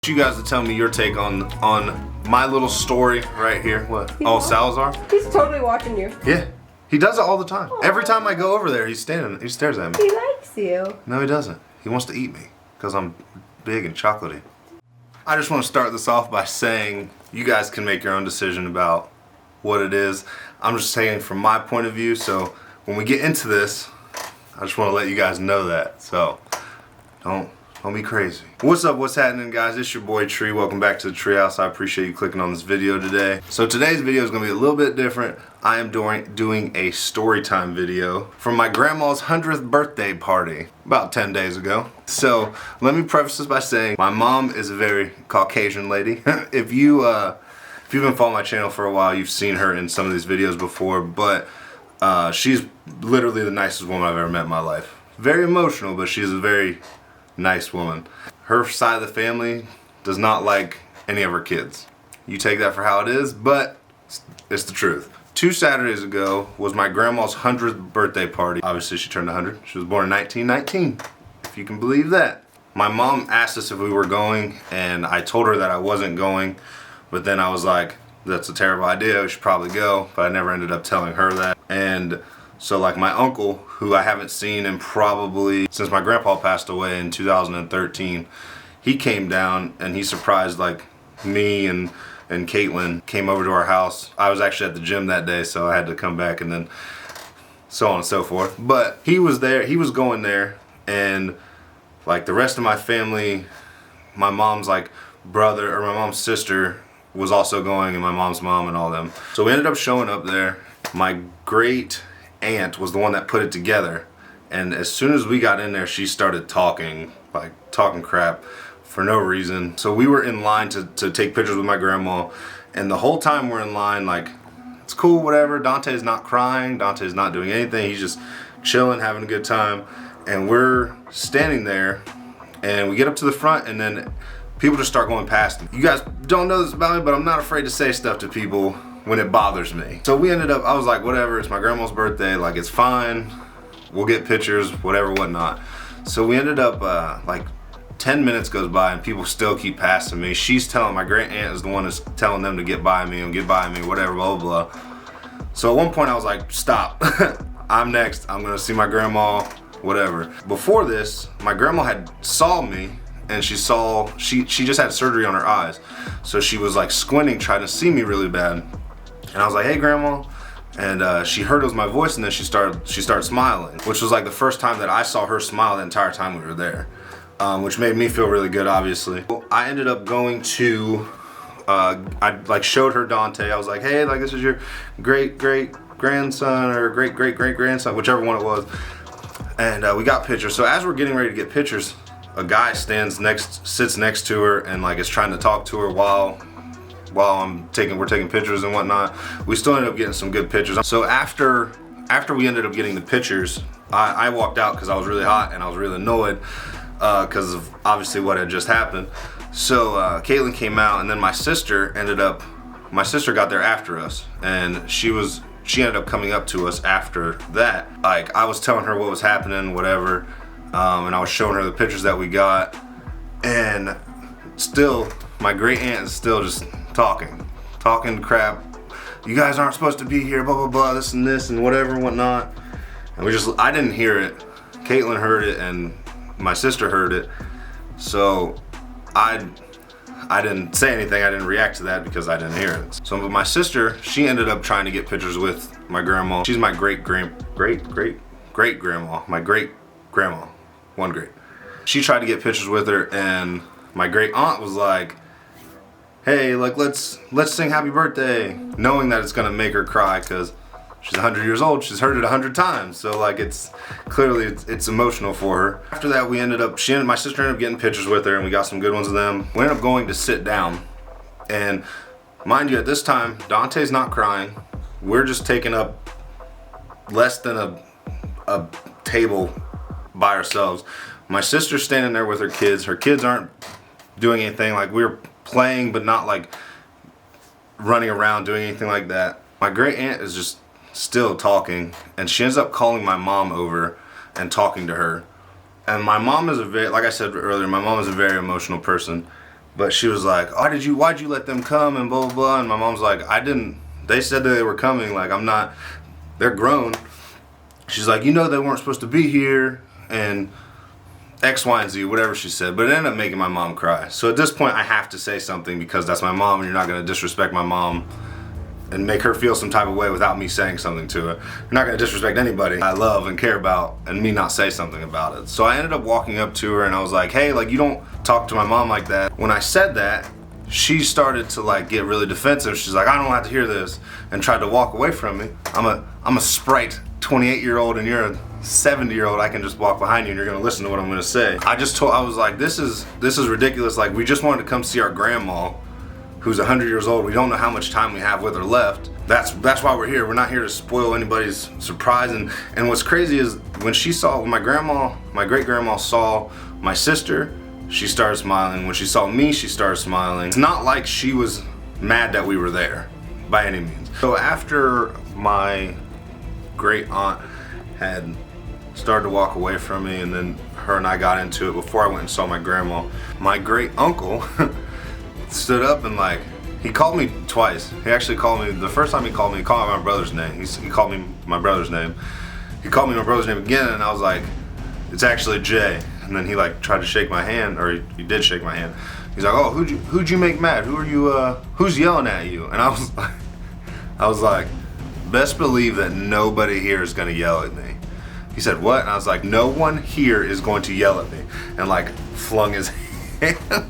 You guys to tell me your take on my little story right here. What? Salazar? He's totally watching you. Yeah. He does it all the time. Aww. Every time I go over there, he stares at me. He likes you. No, he doesn't. He wants to eat me because I'm big and chocolatey. I just want to start this off by saying you guys can make your own decision about what it is. I'm just saying from my point of view, so when we get into this, I just want to let you guys know that. So don't be crazy. What's up, what's happening, guys? It's your boy Tree. Welcome back to the Treehouse. I appreciate you clicking on this video today. So today's video is going to be a little bit different. I am doing a story time video from my grandma's 100th birthday party about 10 days ago. So let me preface this by saying my mom is a very Caucasian lady. If you've been following my channel for a while, you've seen her in some of these videos before, but she's literally the nicest woman I've ever met in my life. Very emotional, but she's a very nice woman. Her side of the family does not like any of her kids. You take that for how it is, but it's the truth. 2 Saturdays ago was my grandma's 100th birthday party. Obviously she turned 100. She was born in 1919, if you can believe that. My mom asked us if we were going, and I told her that I wasn't going, but then I was like, that's a terrible idea, we should probably go, but I never ended up telling her that. And so like my uncle, who I haven't seen in probably since my grandpa passed away in 2013, he came down and he surprised like me and Caitlin came over to our house. I was actually at the gym that day, so I had to come back, and then so on and so forth. But he was there, he was going there, and like the rest of my family, my mom's like brother or my mom's sister was also going, and my mom's mom and all them. So we ended up showing up there. My great aunt was the one that put it together, and as soon as we got in there, she started talking crap for no reason. So we were in line to take pictures with my grandma, and the whole time we're in line, like, it's cool, whatever. Dante's not crying, Dante's not doing anything, he's just chilling, having a good time. And we're standing there, and we get up to the front, and then people just start going past me. You guys don't know this about me, but I'm not afraid to say stuff to people when it bothers me. So we ended up, I was like, whatever, it's my grandma's birthday, like, it's fine, we'll get pictures, whatever, whatnot. So we ended up, like 10 minutes goes by and people still keep passing me. She's telling, my great aunt is the one that's telling them to get by me, whatever, blah, blah, blah. So at one point I was like, stop, I'm next, I'm gonna see my grandma, whatever. Before this, my grandma had saw me, and she just had surgery on her eyes. So she was like squinting, trying to see me really bad. And I was like, hey grandma, and she heard it was my voice, and then she started smiling, which was like the first time that I saw her smile the entire time we were there, which made me feel really good, obviously. I ended up going to, I like showed her Dante. I was like, hey, like, this is your great grandson or great grandson, whichever one it was, and we got pictures. So as we're getting ready to get pictures, a guy sits next to her and like is trying to talk to her while we're taking pictures and whatnot. We still ended up getting some good pictures. So after we ended up getting the pictures, I walked out because I was really hot and I was really annoyed because of obviously what had just happened. So Caitlin came out, and then my sister got there after us, and she ended up coming up to us after that. Like, I was telling her what was happening, whatever, and I was showing her the pictures that we got, and still my great aunt is still just talking crap. You guys aren't supposed to be here, blah blah blah, this and whatever and whatnot. And I didn't hear it. Caitlin heard it and my sister heard it. So I didn't say anything, I didn't react to that because I didn't hear it. So my sister, she ended up trying to get pictures with my grandma. She's my great grandma, my great grandma, one great. She tried to get pictures with her, and my great aunt was like, hey, like, let's sing happy birthday, knowing that it's gonna make her cry because she's 100 years old, she's heard it 100 times, so like it's emotional for her. After that, my sister ended up getting pictures with her, and we got some good ones of them. We ended up going to sit down, and mind you, at this time, Dante's not crying. We're just taking up less than a table by ourselves. My sister's standing there with her kids. Her kids aren't doing anything, like, we're playing but not like running around doing anything like that. My great aunt is just still talking, and she ends up calling my mom over and talking to her. And my mom is like I said earlier, my mom is a very emotional person, But she was like, why'd you let them come and blah, blah, blah. And my mom's like, they said that they were coming. Like, they're grown. She's like, they weren't supposed to be here. And X, Y, and Z, whatever she said. But it ended up making my mom cry. So at this point, I have to say something because that's my mom and you're not going to disrespect my mom and make her feel some type of way without me saying something to her. You're not going to disrespect anybody I love and care about and me not say something about it. So I ended up walking up to her and I was like, hey, like, you don't talk to my mom like that. When I said that, she started to like get really defensive. She's like, I don't have to hear this, and tried to walk away from me. I'm a sprite 28-year-old and you're a 70-year-old. I can just walk behind you and you're gonna listen to what I'm gonna say. I was like, this is ridiculous. Like, we just wanted to come see our grandma who's 100 years old. We don't know how much time we have with her left. That's why we're here. We're not here to spoil anybody's surprise. And what's crazy is when my great grandma saw my sister, she started smiling. When she saw me, she started smiling. It's not like she was mad that we were there by any means. So after my great aunt had started to walk away from me, and then her and I got into it before I went and saw my grandma, my great uncle stood up and like, he called me twice. He actually called me, the first time he called me my brother's name. He called me my brother's name. He called me my brother's name again, and I was like, it's actually Jay. And then he like tried to shake my hand, or he did shake my hand. He's like, oh, who'd you make mad? Who's yelling at you? And I was like, best believe that nobody here is gonna yell at me. He said, what? And I was like, no one here is going to yell at me. And like flung his hand.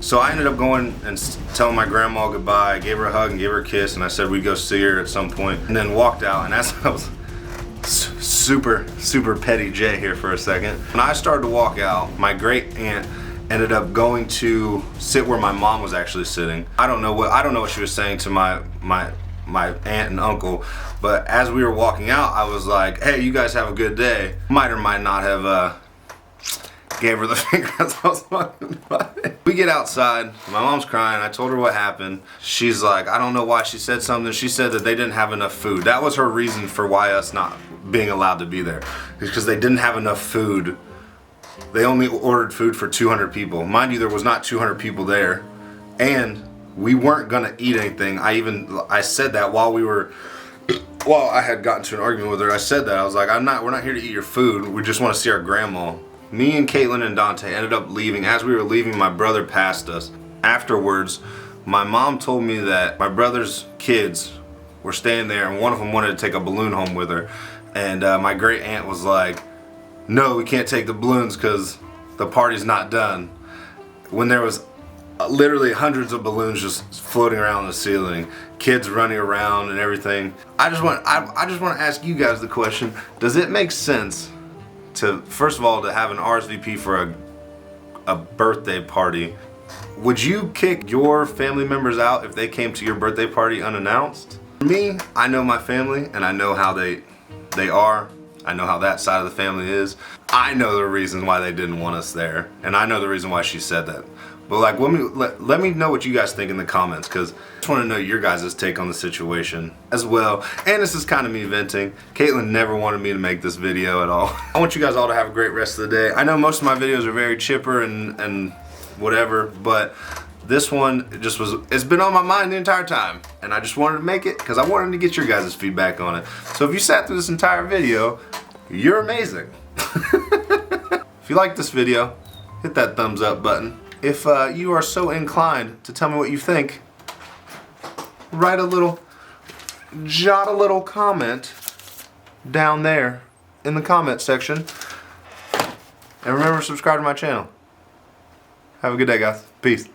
So I ended up going and telling my grandma goodbye. I gave her a hug and gave her a kiss, and I said we'd go see her at some point, and then walked out. And as I was super petty Jay here for a second, when I started to walk out, my great aunt ended up going to sit where my mom was actually sitting. I don't know what she was saying to my aunt and uncle, but as we were walking out, I was like, hey, you guys have a good day. Might or might not have gave her the finger as I was walking by. We get outside, my mom's crying. I told her what happened. She's like, I don't know why she said something. She said that they didn't have enough food. That was her reason for why us not being allowed to be there, because they didn't have enough food. They only ordered food for 200 people. Mind you, there was not 200 people there, and we weren't gonna eat anything. I said that while I had gotten to an argument with her. I said that, I was like, we're not here to eat your food. We just want to see our grandma. Me and Caitlin and Dante ended up leaving. As we were leaving, my brother passed us. Afterwards, my mom told me that my brother's kids were staying there, and one of them wanted to take a balloon home with her. And my great aunt was like, no, we can't take the balloons because the party's not done. When there was literally hundreds of balloons just floating around the ceiling, kids running around and everything. I just want to ask you guys the question: does it make sense to, first of all, to have an RSVP for a birthday party? Would you kick your family members out if they came to your birthday party unannounced? For me, I know my family and I know how they are. I know how that side of the family is. I know the reason why they didn't want us there, and I know the reason why she said that. But like, let me know what you guys think in the comments, because I just want to know your guys' take on the situation as well. And this is kind of me venting. Caitlin never wanted me to make this video at all. I want you guys all to have a great rest of the day. I know most of my videos are very chipper and whatever, but this one it's been on my mind the entire time, and I just wanted to make it because I wanted to get your guys' feedback on it. So if you sat through this entire video, you're amazing. If you like this video, hit that thumbs up button. If you are so inclined to tell me what you think, jot a little comment down there in the comment section. And remember to subscribe to my channel. Have a good day, guys. Peace.